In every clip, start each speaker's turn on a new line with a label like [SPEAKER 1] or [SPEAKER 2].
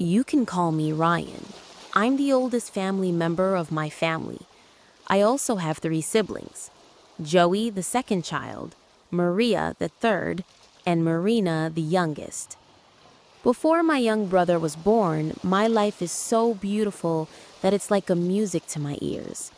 [SPEAKER 1] You can call me Ryan. I'm the oldest family member of my family. I also have 3 siblings: Joey, the second child, Maria, the third, and Marina, the youngest. Before my young brother was born, my life is so beautiful that it's like a music to my ears.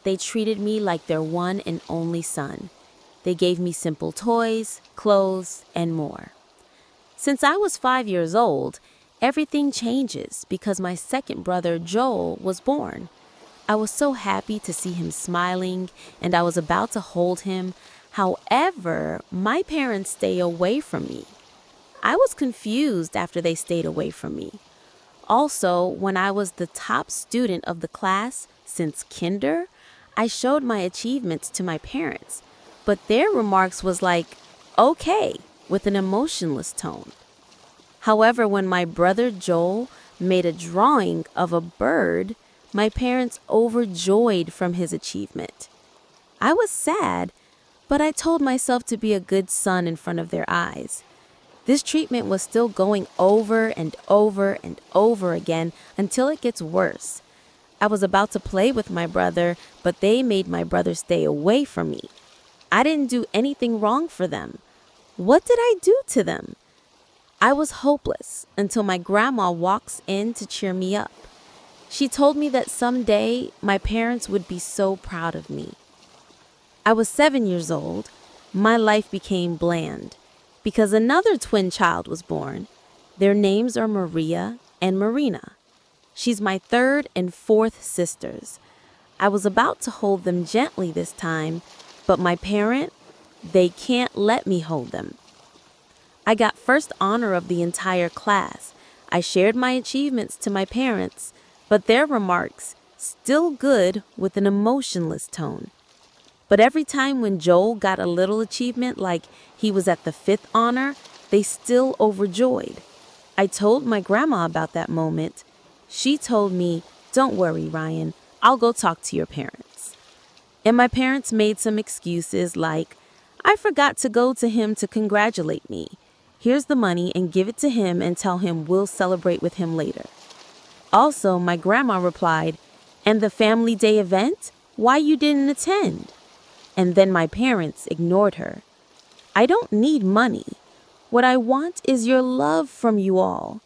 [SPEAKER 1] They treated me like their one and only son. They gave me simple toys, clothes, and more. Since I was 5 years old, everything changes because my second brother, Joel, was born. I was so happy to see him smiling, and I was about to hold him. However, my parents stay away from me. I was confused after they stayed away from me. Also, when I was the top student of the class since kinder, I showed my achievements to my parents, but their remarks was like, okay, with an emotionless tone. However, when my brother Joel made a drawing of a bird, my parents overjoyed from his achievement. I was sad, but I told myself to be a good son in front of their eyes. This treatment was still going over and over and over again until it gets worse. I was about to play with my brother, but they made my brother stay away from me. I didn't do anything wrong for them. What did I do to them? I was hopeless until my grandma walks in to cheer me up. She told me that someday my parents would be so proud of me. I was 7 years old. My life became bland because another twin child was born. Their names are Maria and Marina. She's my third and fourth sisters. I was about to hold them gently this time, but my parent, they can't let me hold them. I got first honor of the entire class. I shared my achievements to my parents, but their remarks, still good with an emotionless tone. But every time when Joel got a little achievement, like he was at the 5th honor, they still overjoyed. I told my grandma about that moment. She told me, "Don't worry, Ryan, I'll go talk to your parents." And my parents made some excuses like, "I forgot to go to him to congratulate me. Here's the money and give it to him and tell him we'll celebrate with him later." Also, my grandma replied, "And the family day event? Why you didn't attend?" And then my parents ignored her. I don't need money. What I want is your love from you all.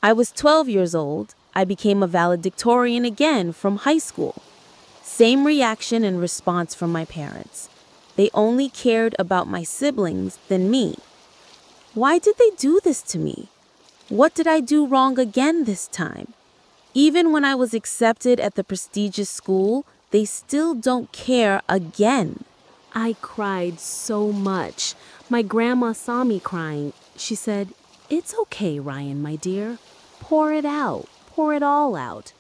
[SPEAKER 1] I was 12 years old. I became a valedictorian again from high school. Same reaction and response from my parents. They only cared about my siblings than me. Why did they do this to me? What did I do wrong again this time? Even when I was accepted at the prestigious school, they still don't care again. I cried so much. My grandma saw me crying. She said, "It's okay, Ryan, my dear. Pour it out. Pour it all out."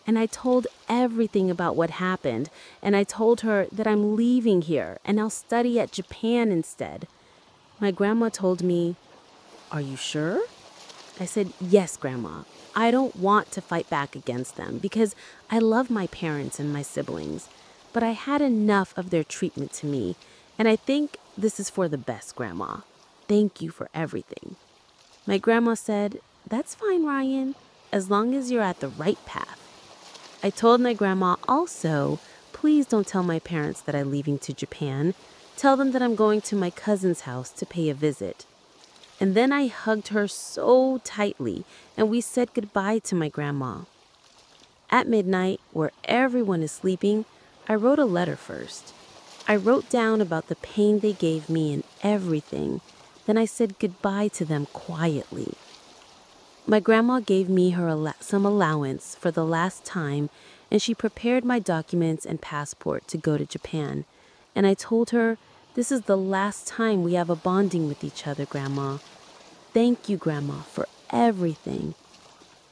[SPEAKER 1] And I told everything about what happened, and I told her that I'm leaving here and I'll study at Japan instead. My grandma told me, "Are you sure?" I said, "Yes, Grandma. I don't want to fight back against them because I love my parents and my siblings, but I had enough of their treatment to me, and I think this is for the best, Grandma. Thank you for everything." My grandma said, "That's fine, Ryan, as long as you're at the right path." I told my grandma also, "Please don't tell my parents that I'm leaving to Japan. Tell them that I'm going to my cousin's house to pay a visit." And then I hugged her so tightly, and we said goodbye to my grandma. At midnight, where everyone is sleeping, I wrote a letter first. I wrote down about the pain they gave me and everything. Then I said goodbye to them quietly. My grandma gave me some allowance for the last time, and she prepared my documents and passport to go to Japan. And I told her, "This is the last time we have a bonding with each other, Grandma. Thank you, Grandma, for everything."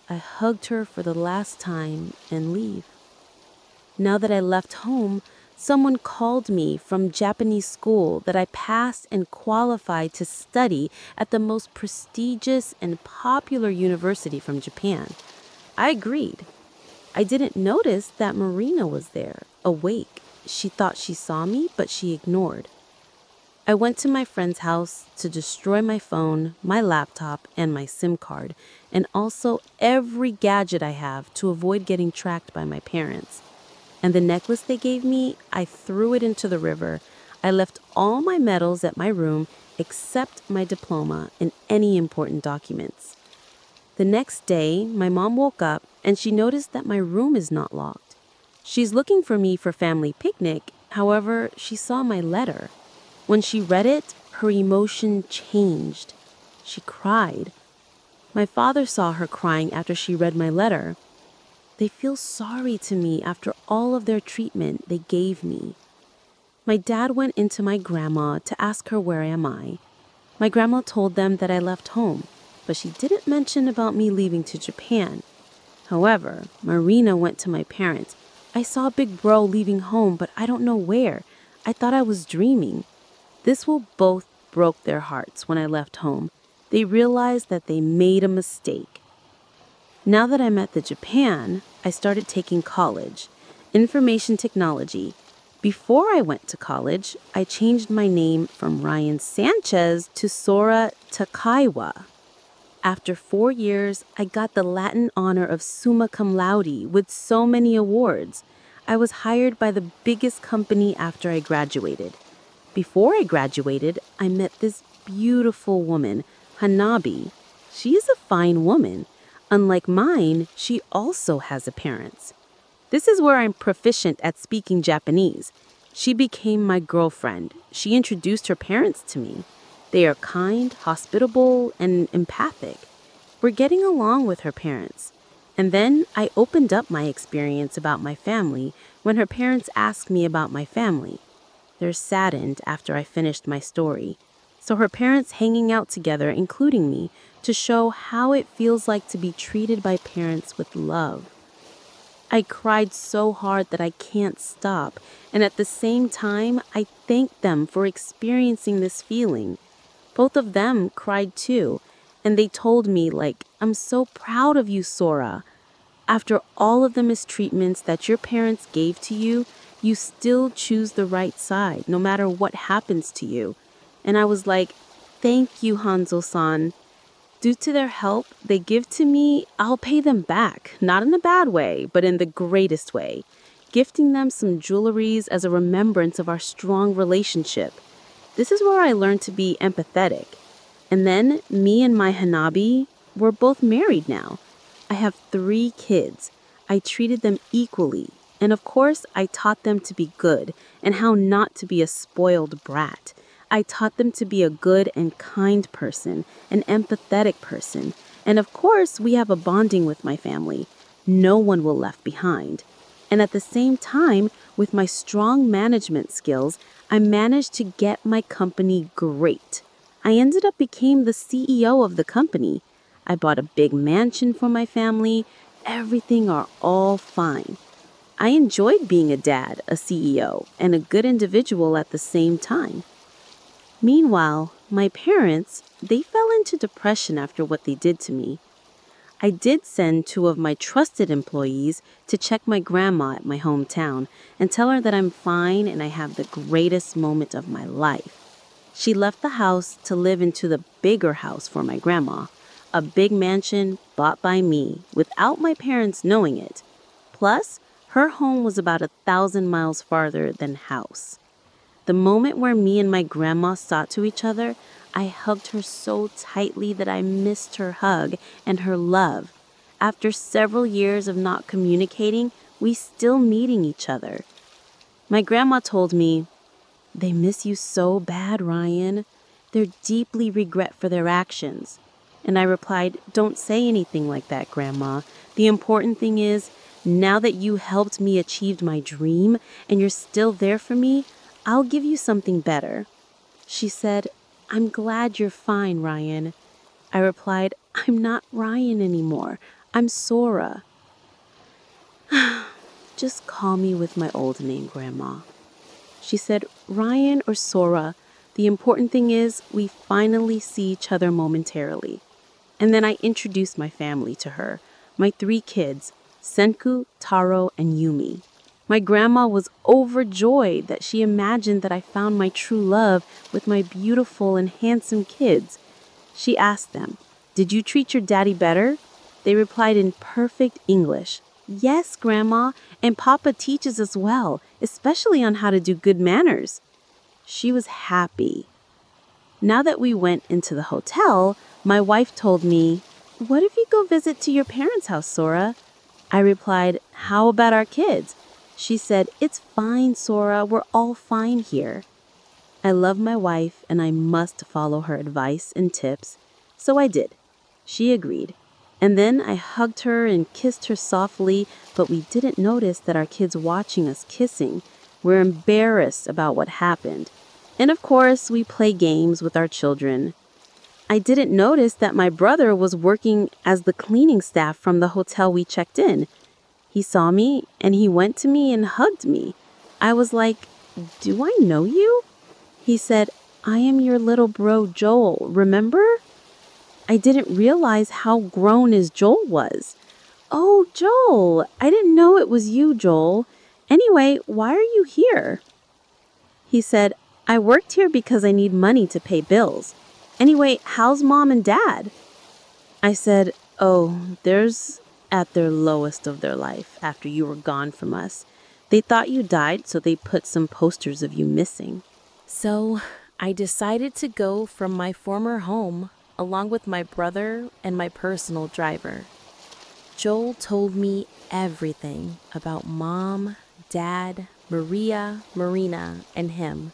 [SPEAKER 1] I hugged her for the last time and leave. Now that I left home, someone called me from Japanese school that I passed and qualified to study at the most prestigious and popular university from Japan. I agreed. I didn't notice that Marina was there, awake. She thought she saw me, but she ignored. I went to my friend's house to destroy my phone, my laptop, and my SIM card, and also every gadget I have to avoid getting tracked by my parents. And the necklace they gave me, I threw it into the river. I left all my medals at my room except my diploma and any important documents. The next day, my mom woke up and she noticed that my room is not locked. She's looking for me for family picnic. However, she saw my letter. When she read it, her emotion changed. She cried. My father saw her crying after she read my letter. They feel sorry to me after all of their treatment they gave me. My dad went into my grandma to ask her where am I. My grandma told them that I left home, but she didn't mention about me leaving to Japan. However, Marina went to my parents. I saw Big Bro leaving home, but I don't know where. I thought I was dreaming. This will both broke their hearts when I left home. They realized that they made a mistake. Now that I'm at the Japan, I started taking college, information technology. Before I went to college, I changed my name from Ryan Sanchez to Sora Takaiwa. After 4 years, I got the Latin honor of summa cum laude with so many awards. I was hired by the biggest company after I graduated. Before I graduated, I met this beautiful woman, Hanabi. She is a fine woman. Unlike mine, she also has a parents. This is where I'm proficient at speaking Japanese. She became my girlfriend. She introduced her parents to me. They are kind, hospitable, and empathic. We're getting along with her parents. And then I opened up my experience about my family when her parents asked me about my family. They're saddened after I finished my story. So her parents hanging out together, including me, to show how it feels like to be treated by parents with love. I cried so hard that I can't stop, and at the same time, I thanked them for experiencing this feeling. Both of them cried too, and they told me, I'm so proud of you, Sora. After all of the mistreatments that your parents gave to you, you still choose the right side, no matter what happens to you. And I was like, thank you, Hanzo-san. Due to their help they give to me, I'll pay them back, not in a bad way, but in the greatest way, gifting them some jewelries as a remembrance of our strong relationship. This is where I learned to be empathetic. And then me and my Hanabi, we're both married now. I have 3 kids. I treated them equally. And of course, I taught them to be good and how not to be a spoiled brat. I taught them to be a good and kind person, an empathetic person. And of course, we have a bonding with my family. No one will left behind. And at the same time, with my strong management skills, I managed to get my company great. I ended up becoming the CEO of the company. I bought a big mansion for my family. Everything are all fine. I enjoyed being a dad, a CEO, and a good individual at the same time. Meanwhile, my parents, they fell into depression after what they did to me. I did send 2 of my trusted employees to check my grandma at my hometown and tell her that I'm fine and I have the greatest moment of my life. She left the house to live into the bigger house for my grandma, a big mansion bought by me without my parents knowing it. Plus, her home was about 1,000 miles farther than house. The moment where me and my grandma sat to each other, I hugged her so tightly that I missed her hug and her love. After several years of not communicating, we still meeting each other. My grandma told me, "They miss you so bad, Ryan. They're deeply regret for their actions." And I replied, "Don't say anything like that, Grandma. The important thing is, now that you helped me achieve my dream and you're still there for me, I'll give you something better." She said, "I'm glad you're fine, Ryan." I replied, "I'm not Ryan anymore. I'm Sora." "Just call me with my old name, Grandma." She said, "Ryan or Sora, the important thing is we finally see each other momentarily." And then I introduced my family to her, my 3 kids, Senku, Taro, and Yumi.
[SPEAKER 2] My grandma was overjoyed that she imagined that I found my true love with my beautiful and handsome kids. She asked them, "Did you treat your daddy better?" They replied in perfect English, "Yes, Grandma, and Papa teaches us well, especially on how to do good manners." She was happy. Now that we went into the hotel, my wife told me, "What if you go visit to your parents' house, Sora?" I replied, "How about our kids?" She said, "It's fine, Sora. We're all fine here." I love my wife and I must follow her advice and tips, so I did. She agreed. And then I hugged her and kissed her softly, but we didn't notice that our kids watching us kissing were embarrassed about what happened. And of course, we play games with our children. I didn't notice that my brother was working as the cleaning staff from the hotel we checked in. He saw me and he went to me and hugged me. I was like, "Do I know you?" He said, "I am your little bro Joel, remember?" I didn't realize how grown his Joel was. "Oh, Joel, I didn't know it was you, Joel. Anyway, why are you here?" He said, "I worked here because I need money to pay bills. Anyway, how's Mom and Dad?" I said, "Oh, there's at their lowest of their life after you were gone from us. They thought you died, so they put some posters of you missing."
[SPEAKER 1] So I decided to go from my former home along with my brother and my personal driver. Joel told me everything about Mom, Dad, Maria, Marina, and him.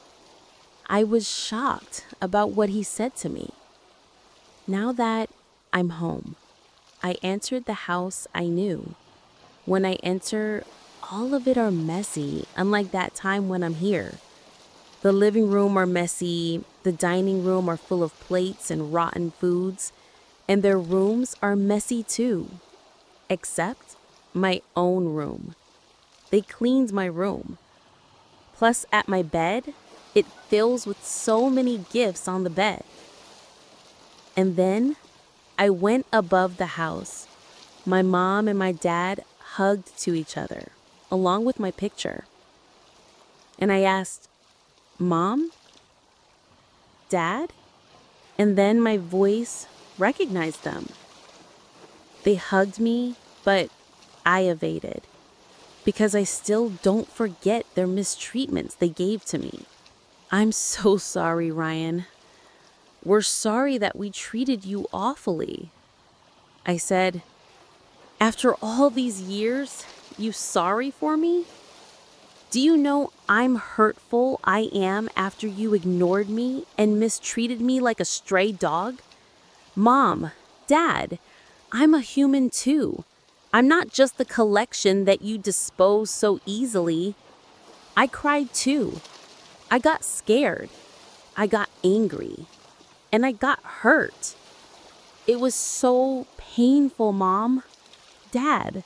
[SPEAKER 1] I was shocked about what he said to me. Now that I'm home, I entered the house I knew. When I enter, all of it are messy, unlike that time when I'm here. The living room are messy, the dining room are full of plates and rotten foods, and their rooms are messy too, except my own room. They cleaned my room. Plus, at my bed, it fills with so many gifts on the bed. And then I went above the house. My mom and my dad hugged to each other, along with my picture. And I asked, "Mom? Dad?" And then my voice recognized them. They hugged me, but I evaded, because I still don't forget their mistreatments they gave to me. "I'm so sorry, Ryan. We're sorry that we treated you awfully." I said, "After all these years, you sorry for me? Do you know I'm hurtful I am after you ignored me and mistreated me like a stray dog? Mom, Dad, I'm a human too. I'm not just the collection that you dispose so easily. I cried too. I got scared. I got angry. And I got hurt. It was so painful, Mom. Dad.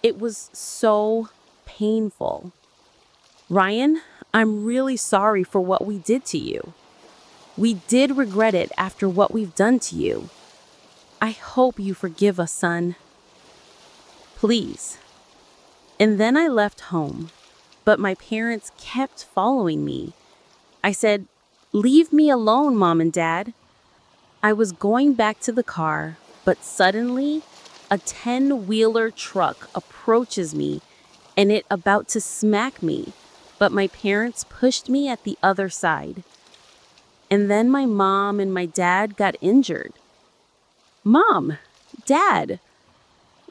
[SPEAKER 1] It was so painful. Ryan, I'm really sorry for what we did to you. We did regret it after what we've done to you. I hope you forgive us, son. Please." And then I left home, but my parents kept following me. I said, "Leave me alone, Mom and Dad." I was going back to the car, but suddenly a 10-wheeler truck approaches me and it about to smack me, but my parents pushed me at the other side. And then my mom and my dad got injured. "Mom, Dad,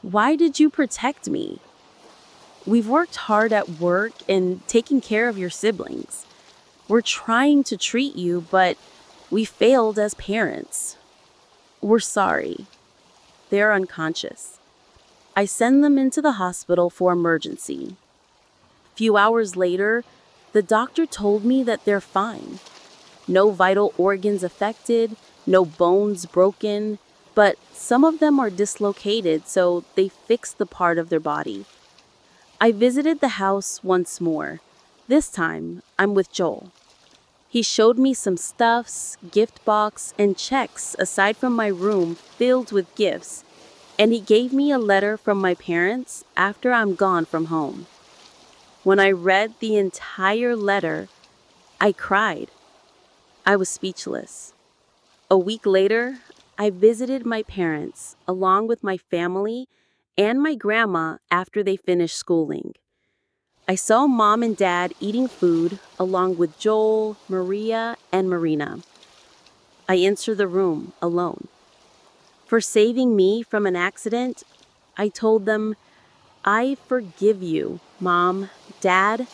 [SPEAKER 1] why did you protect me? We've worked hard at work and taking care of your siblings. We're trying to treat you, but we failed as parents. We're sorry." They're unconscious. I send them into the hospital for emergency. Few hours later, the doctor told me that they're fine. No vital organs affected, no bones broken, but some of them are dislocated, so they fixed the part of their body. I visited the house once more. This time, I'm with Joel. He showed me some stuffs, gift box, and checks aside from my room filled with gifts, and he gave me a letter from my parents after I'm gone from home.
[SPEAKER 2] When I read the entire letter, I cried. I was speechless. A week later, I visited my parents along with my family and my grandma after they finished schooling. I saw Mom and Dad eating food along with Joel, Maria, and Marina. I entered the room alone. For saving me from an accident, I told them, "I forgive you, Mom, Dad.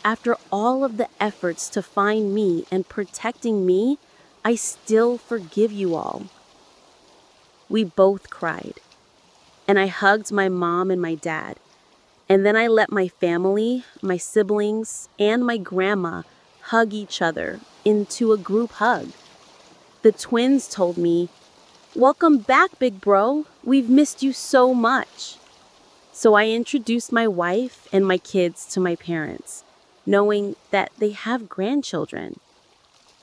[SPEAKER 2] After all of the efforts to find me and protecting me, I still forgive you all." We both cried, and I hugged my mom and my dad. And then I let my family, my siblings, and my grandma hug each other into a group hug. The twins told me, "Welcome back, big bro. We've missed you so much." So I introduced my wife and my kids to my parents, knowing that they have grandchildren.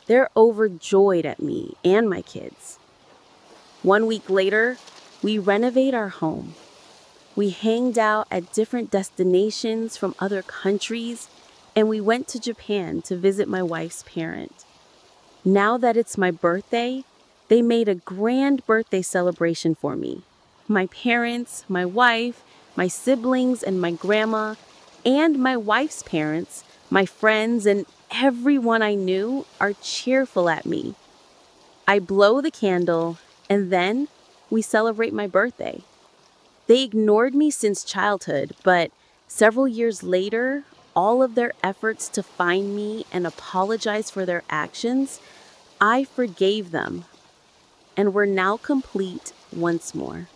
[SPEAKER 2] They're overjoyed at me and my kids. 1 week later, we renovate our home. We hanged out at different destinations from other countries, and we went to Japan to visit my wife's parent. Now that it's my birthday, they made a grand birthday celebration for me. My parents, my wife, my siblings, and my grandma, and my wife's parents, my friends, and everyone I knew are cheerful at me. I blow the candle, and then we celebrate my birthday. They ignored me since childhood, but several years later, all of their efforts to find me and apologize for their actions, I forgave them, and we're now complete once more.